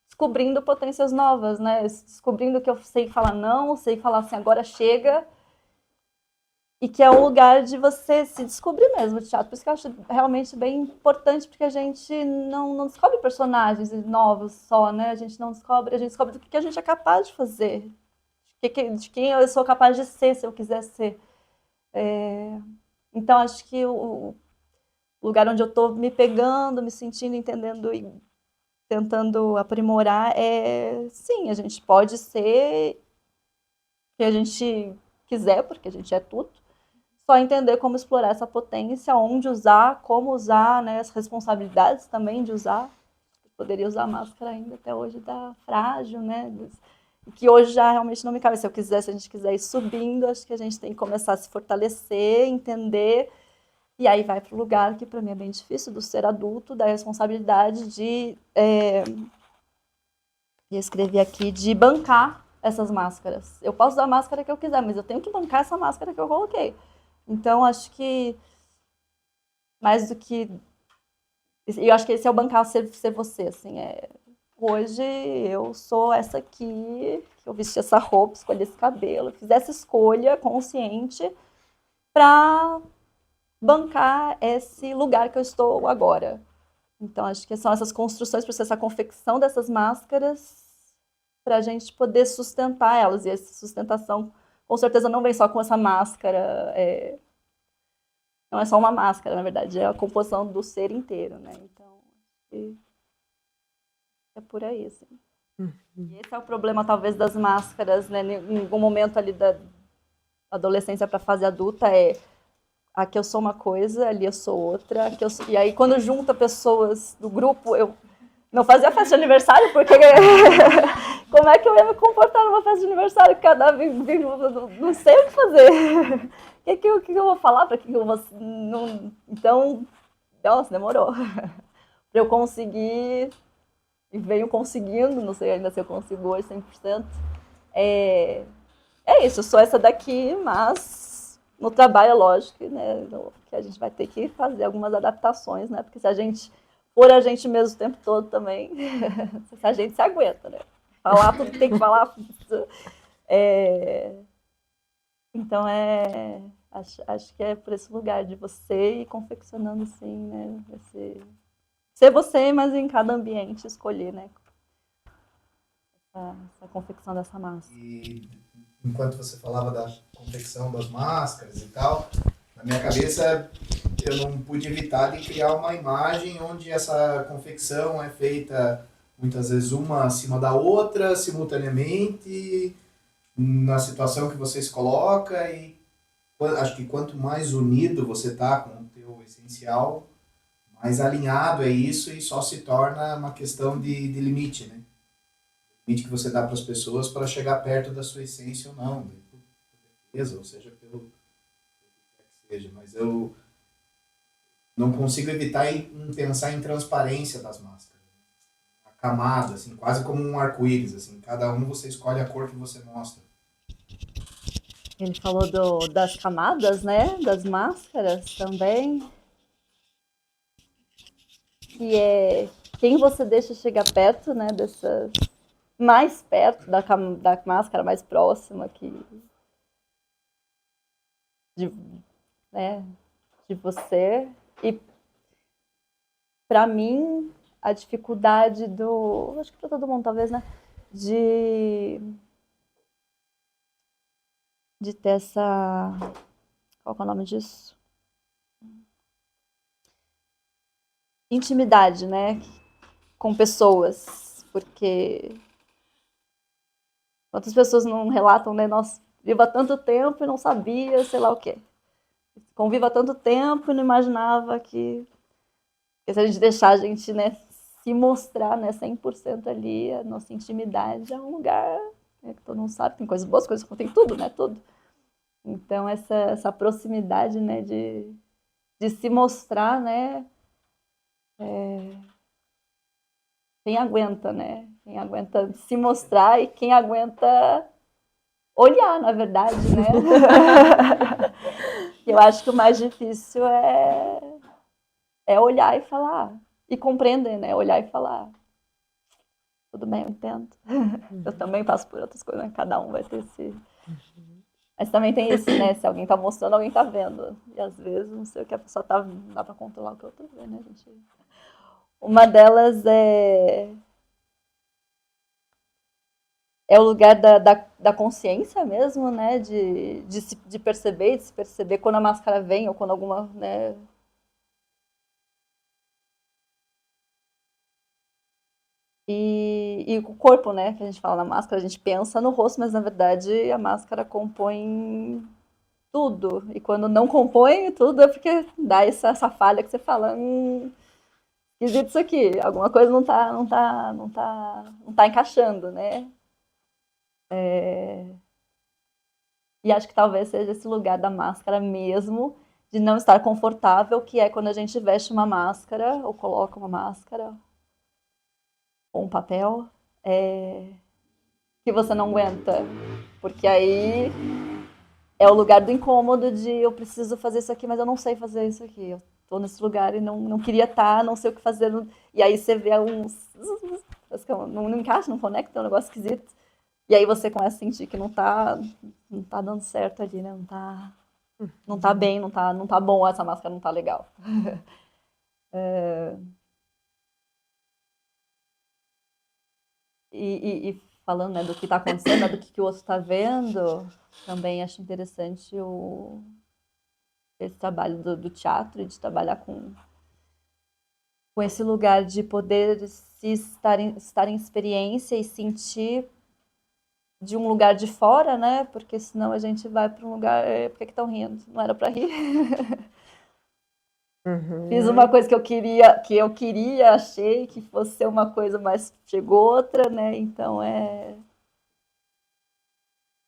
descobrindo potências novas, né? Descobrindo que eu sei falar não, sei falar assim, agora chega, e que é um lugar de você se descobrir mesmo de teatro. Por isso que eu acho realmente bem importante, porque a gente não descobre personagens novos só, né? A gente descobre do que a gente é capaz de fazer, de quem eu sou capaz de ser, se eu quiser ser. Então, acho que o lugar onde eu estou me pegando, me sentindo, entendendo e tentando aprimorar sim, a gente pode ser o que a gente quiser, porque a gente é tudo, só entender como explorar essa potência, onde usar, como usar, né, as responsabilidades também de usar. Eu poderia usar máscara ainda, até hoje tá frágil, né, que hoje já realmente não me cabe. Se a gente quiser ir subindo, acho que a gente tem que começar a se fortalecer, entender, e aí vai para o lugar que para mim é bem difícil, do ser adulto, da responsabilidade de... E escrevi aqui, de bancar essas máscaras. Eu posso usar a máscara que eu quiser, mas eu tenho que bancar essa máscara que eu coloquei. Então, acho que mais do que... Eu acho que esse é o bancar ser você, assim, hoje eu sou essa aqui, que eu vesti essa roupa, escolhi esse cabelo, fiz essa escolha consciente para bancar esse lugar que eu estou agora. Então, acho que são essas construções, para essa confecção dessas máscaras, para a gente poder sustentar elas. E essa sustentação, com certeza, não vem só com essa máscara. Não é só uma máscara, na verdade, é a composição do ser inteiro, né? Então, é por aí, assim. E esse é o problema, talvez, das máscaras, né? Em algum momento ali da adolescência para a fase adulta, aqui eu sou uma coisa, ali eu sou outra. E aí, quando junta pessoas do grupo, eu não fazia festa de aniversário, porque como é que eu ia me comportar numa festa de aniversário? Cada vez não sei o que fazer. O que eu vou falar? Para que eu vou... Não... Então, nossa, demorou. Para eu conseguir, e venho conseguindo, não sei ainda se eu consigo hoje 100%. É isso, eu sou essa daqui, mas no trabalho é lógico, né, que a gente vai ter que fazer algumas adaptações, né? Porque se a gente for a gente mesmo o tempo todo também, a gente se aguenta, né? falar tudo que tem que falar. Então, acho que é por esse lugar de você ir confeccionando, assim, né? Ser você, mas em cada ambiente escolher, né? Essa confecção dessa máscara. E enquanto você falava da confecção das máscaras e tal, na minha cabeça eu não pude evitar de criar uma imagem onde essa confecção é feita muitas vezes uma acima da outra, simultaneamente, na situação que você se coloca, e acho que quanto mais unido você tá com o teu essencial, mais alinhado é isso e só se torna uma questão de limite, né? Limite que você dá para as pessoas para chegar perto da sua essência ou não, né? Por defesa, ou seja, pelo que seja, mas eu não consigo evitar em pensar em transparência das máscaras. A camada, assim, quase como um arco-íris, assim, cada um você escolhe a cor que você mostra. Ele falou das camadas, né? Das máscaras também. Que é quem você deixa chegar perto, né? Dessas, mais perto da máscara, mais próxima né, de você. E para mim, a dificuldade acho que para todo mundo talvez, né? De ter essa... Qual que é o nome disso? Intimidade, né? Com pessoas. Porque quantas pessoas não relatam, né? Nossa, vivo há tanto tempo e não sabia, sei lá o quê. Convivo há tanto tempo e não imaginava que se a gente deixar a gente, né, se mostrar, né, 100% ali, a nossa intimidade é um lugar, né, que todo mundo sabe, tem coisas boas, coisas ruins, tem tudo, né, tudo. Então, essa proximidade, né, de se mostrar, né, quem aguenta, né, quem aguenta se mostrar e quem aguenta olhar, na verdade, né. Eu acho que o mais difícil é olhar e falar, e compreender, né, olhar e falar. Tudo bem, eu entendo. Eu também passo por outras coisas, né? Cada um vai ter esse... Mas também tem esse, né? Se alguém tá mostrando, alguém tá vendo. E às vezes, não sei o que a pessoa tá... Não dá pra controlar o que a outra vê, né, gente? Uma delas é o lugar da consciência mesmo, né? De perceber, de se perceber quando a máscara vem ou quando alguma, né... E o corpo, né, que a gente fala na máscara, a gente pensa no rosto, mas na verdade a máscara compõe tudo. E quando não compõe tudo é porque dá essa falha que você fala, esquisito isso aqui, alguma coisa não tá encaixando, né? E acho que talvez seja esse lugar da máscara mesmo, de não estar confortável, que é quando a gente veste uma máscara, ou coloca uma máscara, ou um papel, que você não aguenta. Porque aí é o lugar do incômodo de eu preciso fazer isso aqui, mas eu não sei fazer isso aqui. Eu tô nesse lugar e não queria estar, não sei o que fazer. E aí você vê uns... Não encaixa, não conecta, é um negócio esquisito. E aí você começa a sentir que não tá dando certo ali, né? Não tá bem, não tá bom, essa máscara não tá legal. E falando, né, do que está acontecendo, né, do que o outro está vendo, também acho interessante esse trabalho do teatro, de trabalhar com esse lugar de poder estar em experiência e sentir de um lugar de fora, né? Porque senão a gente vai para um lugar... Por que estão rindo? Não era para rir? Fiz uma coisa que eu queria, achei que fosse ser uma coisa, mas chegou outra, né? Então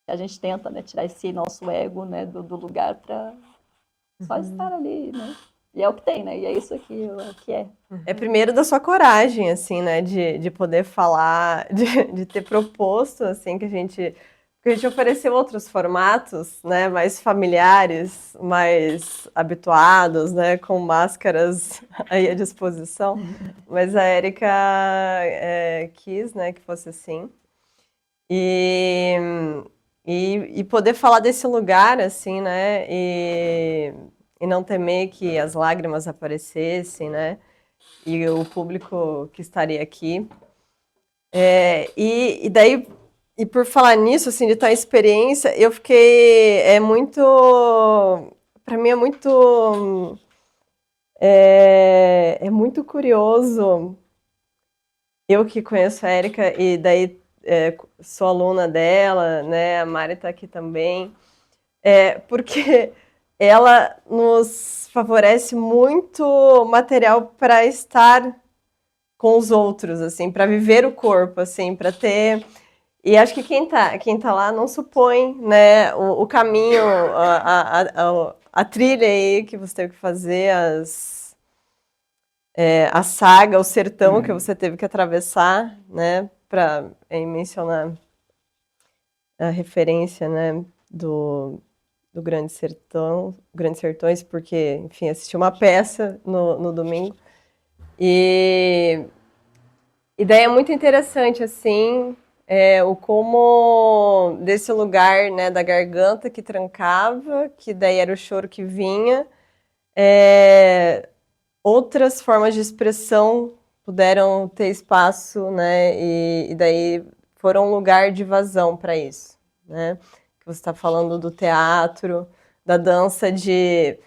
a gente tenta, né, tirar esse nosso ego, né, do lugar para só estar ali, né? E é o que tem, né? E é isso aqui, é o que é. É primeiro da sua coragem, assim, né? De poder falar, de ter proposto, assim, que a gente ofereceu outros formatos, né? Mais familiares, mais habituados, né? Com máscaras aí à disposição. Mas a Érica quis, né? Que fosse assim. E, e poder falar desse lugar, assim, né? E não temer que as lágrimas aparecessem, né? E o público que estaria aqui. E daí, e por falar nisso, assim, de tal experiência, eu fiquei, para mim é muito curioso, eu que conheço a Érica, e daí sou aluna dela, né, a Mari tá aqui também, porque ela nos favorece muito material para estar com os outros, assim, para viver o corpo, assim, para ter... E acho que quem tá lá não supõe, né, o caminho, a trilha aí que você teve que fazer, a saga, o sertão que você teve que atravessar, né, para mencionar a referência, né, do Grande Sertão, Grandes Sertões, porque, enfim, assisti uma peça no domingo. E daí é muito interessante, assim, o como desse lugar, né, da garganta que trancava, que daí era o choro que vinha, outras formas de expressão puderam ter espaço, né, e daí foram um lugar de vazão para isso, né, que você está falando do teatro, da dança, disso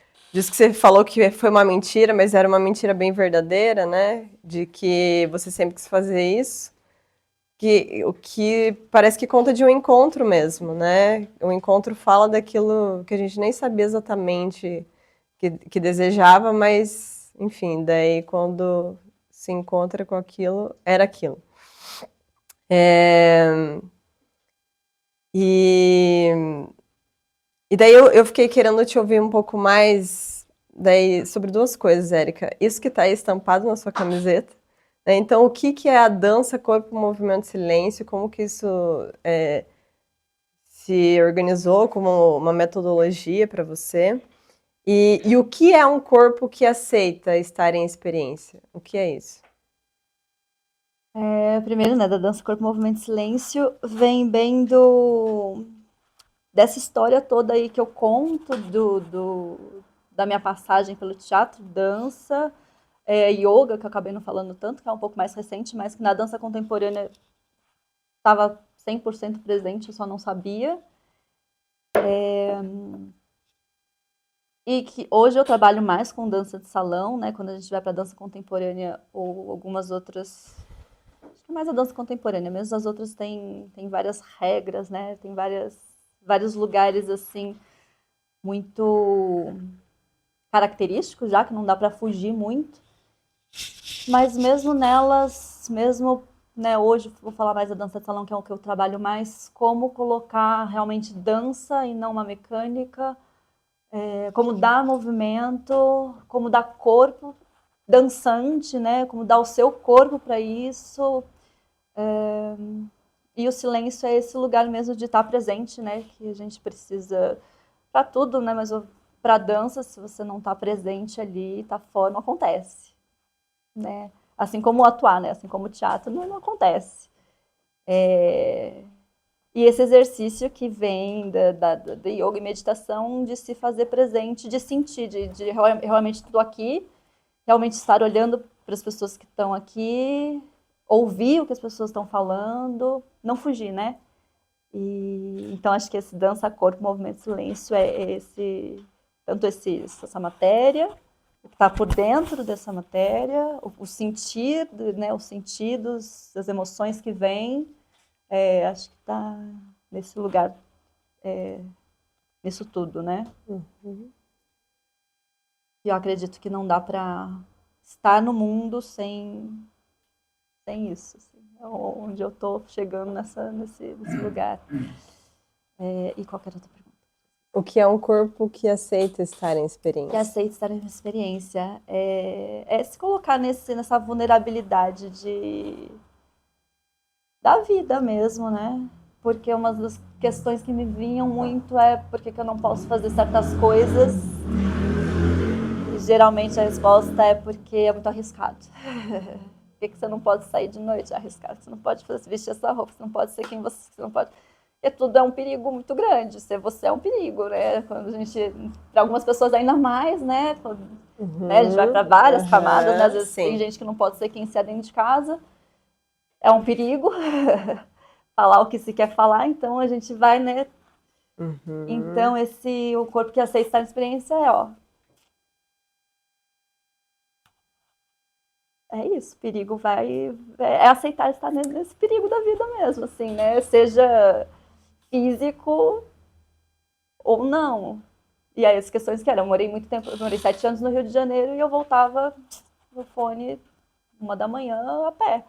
que você falou que foi uma mentira, mas era uma mentira bem verdadeira, né, de que você sempre quis fazer isso, o que parece que conta de um encontro mesmo, né, o encontro fala daquilo que a gente nem sabia exatamente que desejava, mas, enfim, daí quando se encontra com aquilo, era aquilo. E daí eu fiquei querendo te ouvir um pouco mais daí, sobre duas coisas, Érica. Isso que está aí estampado na sua camiseta, né? Então, o que é a dança, corpo, movimento, silêncio? Como que isso se organizou como uma metodologia para você? E o que é um corpo que aceita estar em experiência? O que é isso? Primeiro, né, da dança corpo, movimento, silêncio, vem bem dessa história toda aí que eu conto da minha passagem pelo teatro, dança, yoga, que eu acabei não falando tanto, que é um pouco mais recente, mas que na dança contemporânea estava 100% presente, eu só não sabia. E que hoje eu trabalho mais com dança de salão, né? Quando a gente vai para dança contemporânea ou algumas outras, acho que é mais a dança contemporânea, mesmo as outras tem várias regras, né? Tem vários lugares assim muito característicos, já que não dá para fugir muito. Mas mesmo nelas, mesmo, né, hoje vou falar mais da dança de salão, que é o que eu trabalho mais, como colocar realmente dança e não uma mecânica, como dar movimento, como dar corpo dançante, né, como dar o seu corpo para isso. E o silêncio é esse lugar mesmo de estar presente, né, que a gente precisa para tudo, né, mas para dança, se você não está presente ali, está fora, não acontece. Né? Assim como atuar, né? Assim como o teatro, não acontece. E esse exercício que vem da yoga e meditação, de se fazer presente, de sentir, de realmente estou aqui, realmente estar olhando para as pessoas que estão aqui, ouvir o que as pessoas estão falando, não fugir, né? Então acho que esse dança, corpo, movimento, silêncio é essa matéria, o que está por dentro dessa matéria, o sentir, né, os sentidos, as emoções que vêm, acho que está nesse lugar, nisso tudo, né? Uhum. E eu acredito que não dá para estar no mundo sem isso, assim, onde eu estou chegando nesse lugar. E qualquer outra pergunta. O que é um corpo que aceita estar em experiência? Que aceita estar em experiência. É se colocar nessa vulnerabilidade da vida mesmo, né? Porque uma das questões que me vinham muito é por que eu não posso fazer certas coisas. E geralmente a resposta é porque é muito arriscado. Por que você não pode sair de noite, arriscar? Você não pode vestir essa roupa, você não pode ser quem você não pode... Porque tudo é um perigo muito grande. Ser você é um perigo, né? Quando a gente... Para algumas pessoas ainda mais, né? Né? A gente vai para várias camadas, né? Às vezes tem gente que não pode ser quem se é dentro de casa. É um perigo falar o que se quer falar, então a gente vai, né? Então, o corpo que aceita estar na experiência é isso, perigo é aceitar estar nesse perigo da vida mesmo, assim, né? Seja físico ou não. E aí as questões que eram, eu morei 7 anos no Rio de Janeiro e eu voltava no fone 1 da manhã a pé.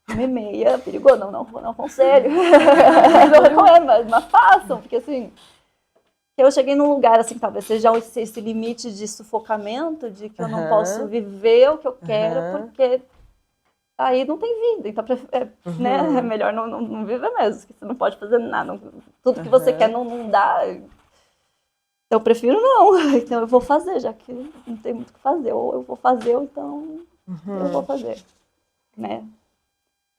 1h30, perigoso, não aconselho. Não é, mas façam, porque assim, eu cheguei num lugar assim, talvez seja esse limite de sufocamento, de que eu não posso viver o que eu quero, porque aí não tem vida, então né, é melhor não viver mesmo, porque você não pode fazer nada, tudo que você quer não dá. Então eu prefiro não, então eu vou fazer, já que não tem muito o que fazer, ou eu vou fazer, ou então eu vou fazer, né?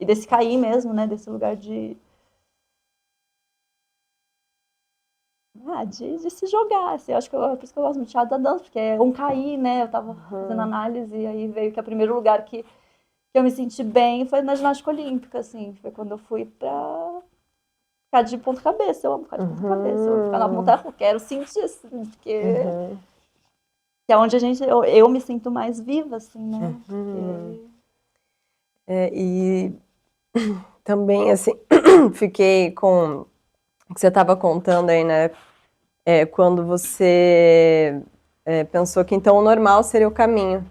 E desse cair mesmo, né, desse lugar de se jogar, assim, eu acho que por isso que eu gosto muito de teatro da dança, porque é um cair, né, eu tava fazendo análise e aí veio que o primeiro lugar que eu me senti bem foi na ginástica olímpica, assim, foi quando eu fui pra ficar de ponta cabeça, eu amo ficar de ponta cabeça, eu ficar na montanha, eu quero sentir, assim, porque que é onde eu me sinto mais viva, assim, né, e também, assim, fiquei com o que você estava contando aí, né? Quando você pensou que então o normal seria o caminho,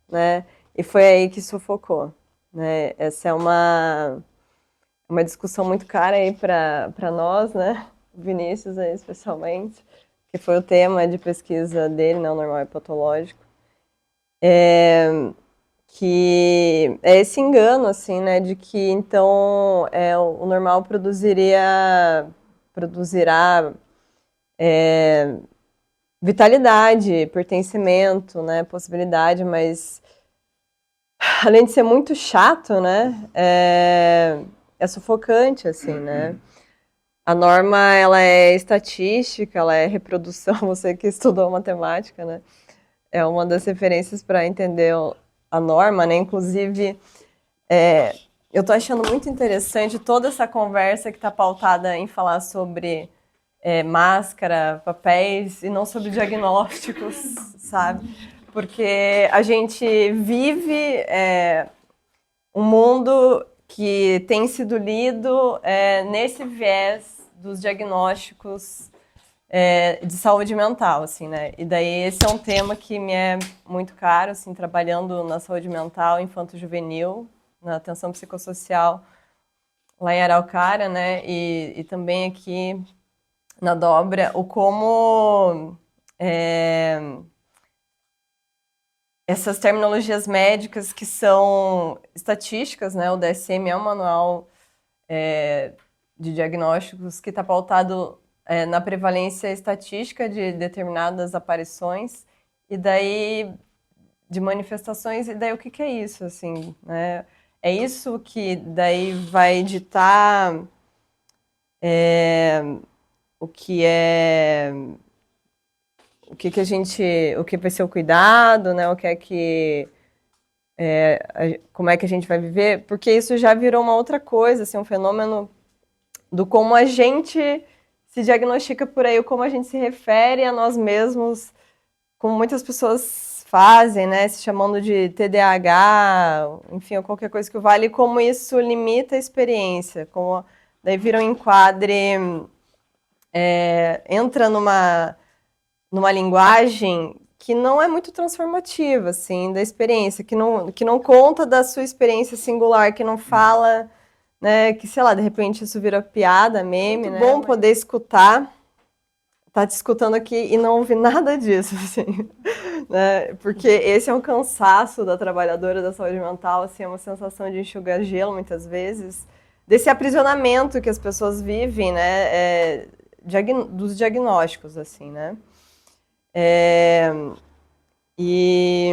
né? E foi aí que sufocou, né? Essa é uma discussão muito cara aí para nós, né? Vinícius aí, especialmente, que foi o tema de pesquisa dele, né? O normal e patológico. Que é esse engano, assim, né, de que então o normal produzirá vitalidade, pertencimento, né, possibilidade, mas além de ser muito chato, né, é sufocante, assim, né. A norma, ela é estatística, ela é reprodução, você que estudou matemática, né, é uma das referências para entender a norma, né? Inclusive, eu tô achando muito interessante toda essa conversa que está pautada em falar sobre máscara, papéis e não sobre diagnósticos, sabe? Porque a gente vive um mundo que tem sido lido nesse viés dos diagnósticos de saúde mental, assim, né? E daí esse é um tema que me é muito caro, assim, trabalhando na saúde mental infanto-juvenil, na atenção psicossocial lá em Araucária, né? E também aqui na Dobra, o como essas terminologias médicas que são estatísticas, né? O DSM é um manual de diagnósticos que está pautado na prevalência estatística de determinadas aparições e daí de manifestações, e daí o que é isso, assim, né? É isso que daí vai ditar o que vai ser o cuidado, né? Como é que a gente vai viver, porque isso já virou uma outra coisa, assim, um fenômeno do como a gente se diagnostica por aí, como a gente se refere a nós mesmos, como muitas pessoas fazem, né, se chamando de TDAH, enfim, ou qualquer coisa que vale, como isso limita a experiência, como daí vira um enquadre, entra numa linguagem que não é muito transformativa, assim, da experiência, que não conta da sua experiência singular, que não fala, né, que, sei lá, de repente isso vira piada, meme, né? Bom poder escutar, tá te escutando aqui e não ouvir nada disso, assim, né? Porque esse é um cansaço da trabalhadora da saúde mental, assim, é uma sensação de enxugar gelo, muitas vezes, desse aprisionamento que as pessoas vivem, né, dos diagnósticos, assim, né? E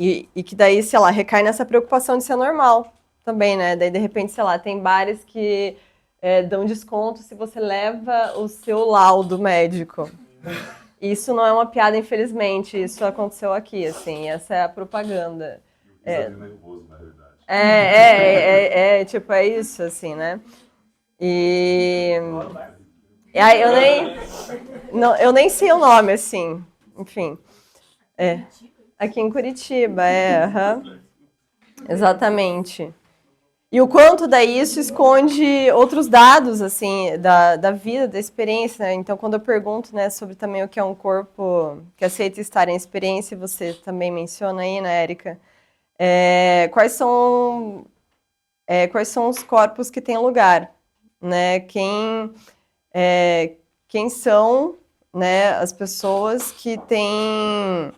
E que daí, sei lá, recai nessa preocupação de ser normal também, né? Daí, de repente, sei lá, tem bares que dão desconto se você leva o seu laudo médico. Isso não é uma piada, infelizmente. Isso aconteceu aqui, assim. Essa é a propaganda. Nervoso, na realidade. Tipo, é isso, assim, né? E aí eu nem sei o nome, assim. Enfim. Aqui em Curitiba, exatamente. E o quanto daí isso esconde outros dados, assim, da vida, da experiência, né? Então, quando eu pergunto, né, sobre também o que é um corpo que aceita estar em experiência, você também menciona aí, né, Érica? Quais são os corpos que têm lugar, né? Quem são, né, as pessoas que têm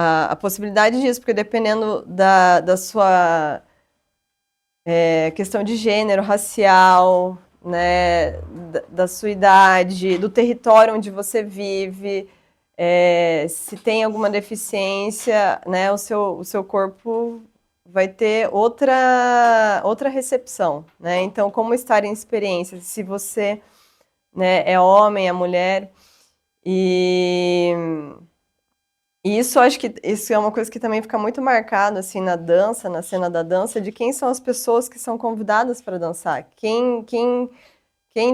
a possibilidade disso, porque dependendo da sua questão de gênero, racial, né, da sua idade, do território onde você vive, se tem alguma deficiência, né, o seu corpo vai ter outra recepção, né? Então, como estar em experiência, se você, né, é homem, é mulher, e isso, acho que isso é uma coisa que também fica muito marcado, assim, na dança, na cena da dança, de quem são as pessoas que são convidadas para dançar, quem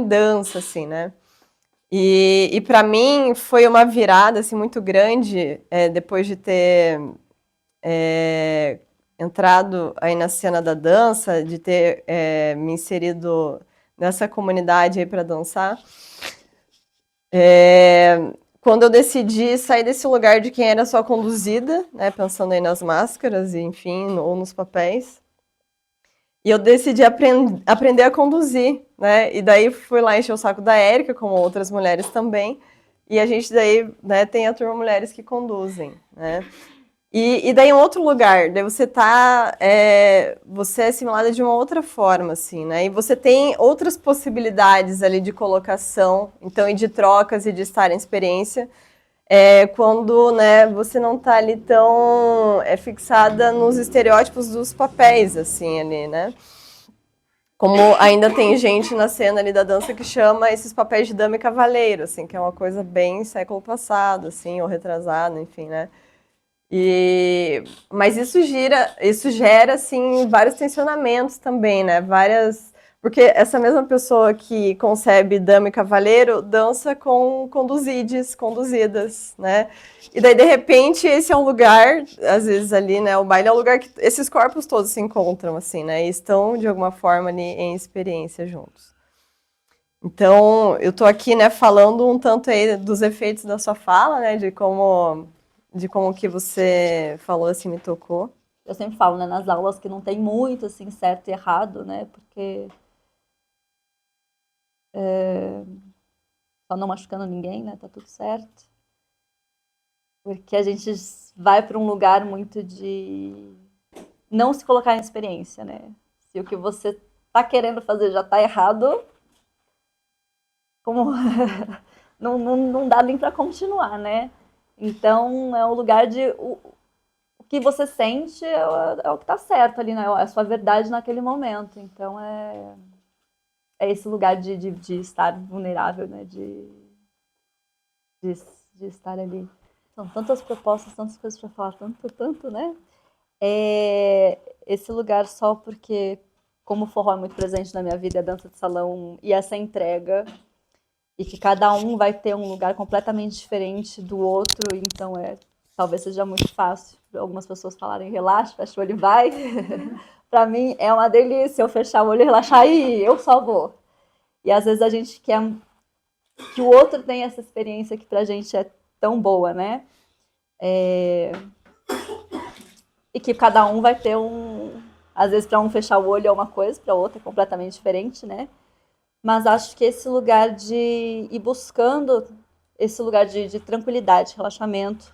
dança, assim, né? E para mim foi uma virada, assim, muito grande, depois de ter entrado aí na cena da dança, de ter me inserido nessa comunidade aí para dançar. Quando eu decidi sair desse lugar de quem era só conduzida, né, pensando aí nas máscaras, e, enfim, ou nos papéis, e eu decidi aprender a conduzir, né, e daí fui lá encher o saco da Érica, como outras mulheres também, e a gente daí, né, tem a turma Mulheres que Conduzem, né. E daí em outro lugar, daí você você é assimilada de uma outra forma, assim, né? E você tem outras possibilidades ali de colocação, então, e de trocas e de estar em experiência, quando, né, você não tá ali tão fixada nos estereótipos dos papéis, assim, ali, né? Como ainda tem gente na cena ali da dança que chama esses papéis de dama e cavaleiro, assim, que é uma coisa bem século passado, assim, ou retrasado, enfim, né? Mas isso gera assim vários tensionamentos também, né? Porque essa mesma pessoa que concebe dama e cavaleiro dança com conduzidas, né? E daí de repente esse é um lugar, às vezes ali, né? O baile é um lugar que esses corpos todos se encontram, assim, né? E estão de alguma forma ali em experiência juntos. Então eu tô aqui, né? Falando um tanto aí dos efeitos da sua fala, né? De como que você falou, assim, me tocou. Eu sempre falo, né, nas aulas que não tem muito, assim, certo e errado, né, porque só não machucando ninguém, né, tá tudo certo. Porque a gente vai para um lugar muito de não se colocar em experiência, né. Se o que você tá querendo fazer já tá errado, como não dá nem para continuar, né. Então, é um lugar de o que você sente é o que está certo ali, né? É a sua verdade naquele momento. Então, é esse lugar de estar vulnerável, né? De estar ali. São tantas propostas, tantas coisas para falar, tanto, né? Esse lugar só porque, como o forró é muito presente na minha vida, a dança de salão e essa entrega, e que cada um vai ter um lugar completamente diferente do outro, então talvez seja muito fácil algumas pessoas falarem relaxa, fecha o olho e vai. Para mim é uma delícia eu fechar o olho e relaxar e eu só vou. E às vezes a gente quer que o outro tenha essa experiência que pra gente é tão boa, né? E que cada um vai ter às vezes para um fechar o olho é uma coisa, para outro é completamente diferente, né? Mas acho que esse lugar de ir buscando esse lugar de tranquilidade, relaxamento,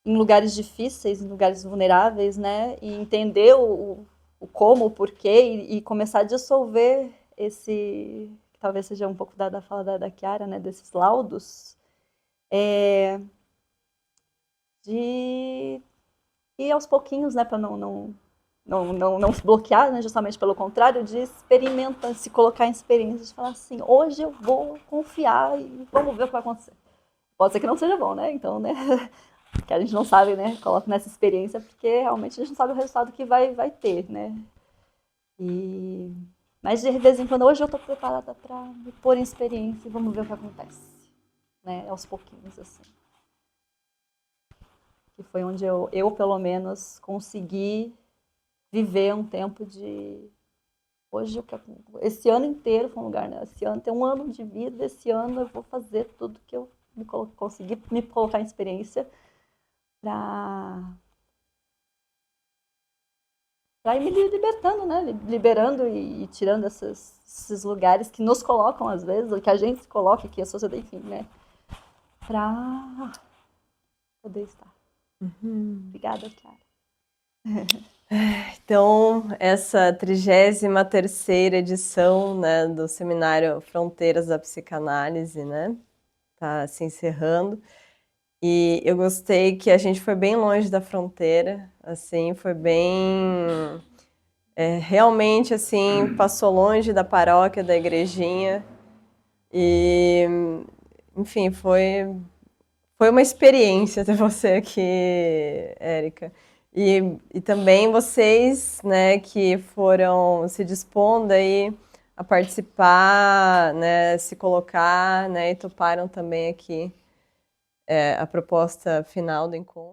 em lugares difíceis, em lugares vulneráveis, né? E entender o como, o porquê e começar a dissolver esse, que talvez seja um pouco da fala da Chiara, né? Desses laudos, de ir aos pouquinhos, né, para não se bloquear, né, justamente pelo contrário, de experimentar, se colocar em experiências, de falar assim, hoje eu vou confiar e vamos ver o que vai acontecer. Pode ser que não seja bom, né? Então, né, que a gente não sabe, né, coloca nessa experiência, porque realmente a gente não sabe o resultado que vai ter, né? Mas de vez em quando, hoje eu estou preparada para me pôr em experiência e vamos ver o que acontece, né? Aos pouquinhos, assim. Que foi onde eu pelo menos, consegui viver um tempo de... Hoje, esse ano inteiro foi um lugar, né? Esse ano tem um ano de vida, esse ano eu vou fazer tudo que eu consegui me colocar em experiência para ir me libertando, né? Liberando e tirando esses lugares que nos colocam, às vezes, ou que a gente se coloca, que a sociedade, enfim, né? Para poder estar. Obrigada, Chiara. Então, essa 33ª edição, né, do Seminário Fronteiras da Psicanálise, né, tá se encerrando. E eu gostei que a gente foi bem longe da fronteira, assim, foi bem... realmente, assim, passou longe da paróquia, da igrejinha. E, enfim, foi uma experiência ter você aqui, Érica. E também vocês, né, que foram se dispondo aí a participar, né, se colocar, né, e toparam também aqui a proposta final do encontro.